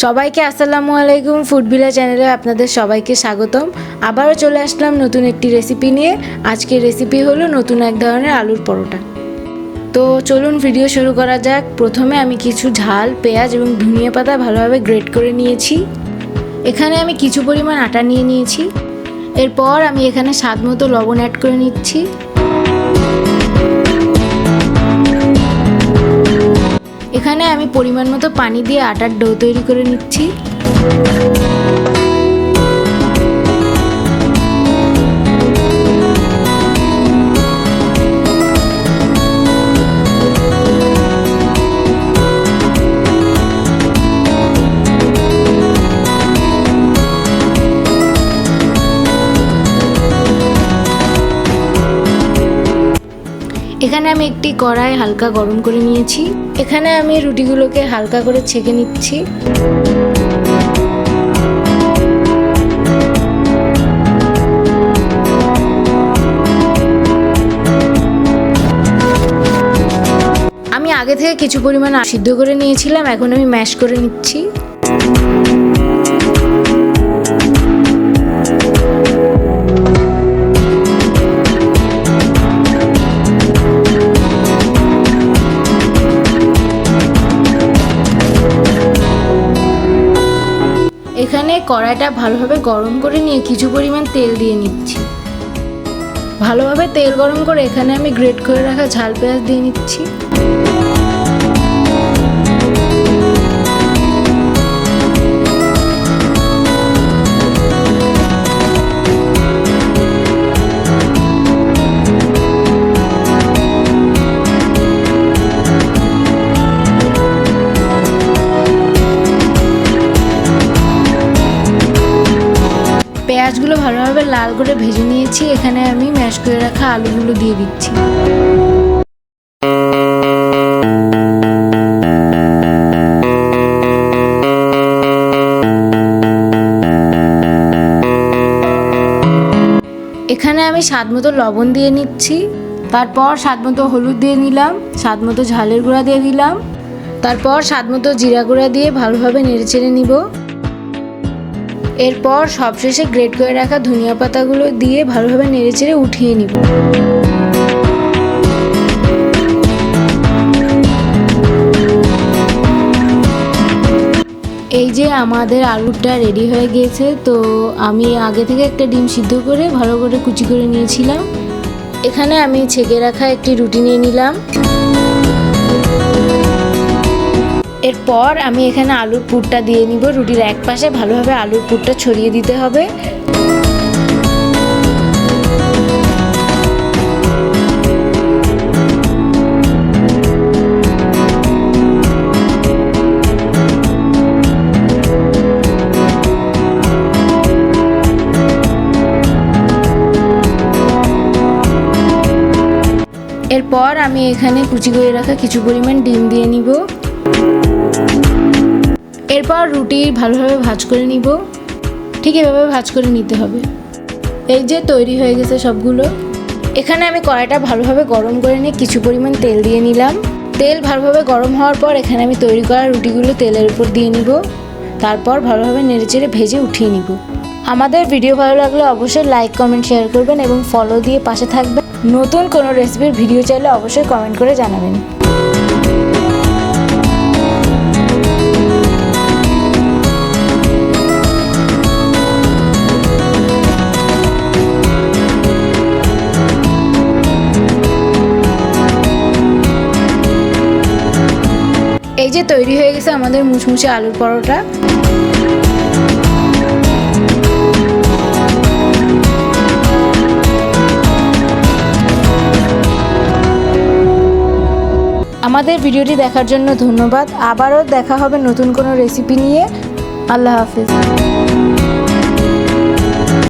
সবাইকে আসসালামু আলাইকুম। ফুড ভিলেজ চ্যানেলে আপনাদের সবাইকে স্বাগতম। আবারও চলে আসলাম নতুন একটি রেসিপি নিয়ে। আজকের রেসিপি হলো নতুন এক ধরনের আলুর পরোটা। তো চলুন ভিডিও শুরু করা যাক। প্রথমে আমি কিছু ঝাল, পেঁয়াজ এবং ধনিয়া পাতা ভালোভাবে গ্রেট করে নিয়েছি। এখানে আমি কিছু পরিমাণ আটা নিয়ে নিয়েছি। এরপর আমি এখানে স্বাদ মতো লবণ অ্যাড করে নিচ্ছি। এখানে আমি পরিমাণ মতো পানি দিয়ে আটার ডো তৈরি করে নিচ্ছি। এখানে আমি একটি কড়াই হালকা গরম করে নিয়েছি। এখানে আমি রুটিগুলোকে হালকা করে ছেঁকে নিচ্ছি। আমি আগে থেকে কিছু পরিমাণ সিদ্ধ করে নিয়েছিলাম, এখন আমি ম্যাশ করে নিচ্ছি। এখানে কড়াইটা ভালোভাবে গরম করে নিয়ে কিছু পরিমাণ তেল দিয়ে নিচ্ছি। ভালোভাবে তেল গরম করে এখানে আমি গ্রেট করে রাখা ঝাল পেঁয়াজ দিয়ে নিচ্ছি। পেঁয়াজগুলো ভালোভাবে লাল করে ভেজে নিয়েছি। এখানে আমি ম্যাশ করে রাখা আলুগুলো দিয়ে দিচ্ছি। এখানে আমি স্বাদ মতো লবণ দিয়ে নিচ্ছি। তারপর স্বাদ মতো হলুদ দিয়ে নিলাম, স্বাদ মতো ঝালের গুঁড়া দিয়ে দিলাম, তারপর স্বাদ মতো জিরা গুঁড়া দিয়ে ভালোভাবে নেড়েচেড়ে নিব। এরপর সবশেষে গ্রেট করে রাখা ধনিয়া পাতাগুলো দিয়ে ভালোভাবে নেড়েচেড়ে উঠিয়ে নিব। এই যে আমাদের আলুটা রেডি হয়ে গিয়েছে। তো আমি আগে থেকে একটা ডিম সিদ্ধ করে ভালো করে কুচি করে নিয়েছিলাম। এখানে আমি ছেঁকে রাখা একটি রুটি নিয়ে নিলাম। এরপর আমি এখানে আলুর পুরটা দিয়ে নিব। রুটির এক পাশে ভালোভাবে আলুর পুরটা ছড়িয়ে দিতে হবে। এরপর আমি এখানে কুচি করে রাখা কিছু পরিমাণ ডিম দিয়ে নিব। এরপর রুটি ভালোভাবে ভাজ করে নিব। ঠিক এভাবে ভাজ করে নিতে হবে। এই যে তৈরি হয়ে গেছে সবগুলো। এখানে আমি কড়াইটা ভালোভাবে গরম করে নিয়ে কিছু পরিমাণ তেল দিয়ে নিলাম। তেল ভালোভাবে গরম হওয়ার পর এখানে আমি তৈরি করা রুটিগুলো তেলের উপর দিয়ে নিব। তারপর ভালোভাবে নেড়েচেড়ে ভেজে উঠিয়ে নিব। আমাদের ভিডিও ভালো লাগলে অবশ্যই লাইক, কমেন্ট, শেয়ার করবেন এবং ফলো দিয়ে পাশে থাকবেন। নতুন কোনো রেসিপির ভিডিও চাইলে অবশ্যই কমেন্ট করে জানাবেন। এই যে তৈরি হয়ে গেছে আমাদের মুচমুচে আলুর পরোটা। আমাদের ভিডিওটি দেখার জন্য ধন্যবাদ। আবারও দেখা হবে নতুন কোনো রেসিপি নিয়ে। আল্লাহ হাফেজ।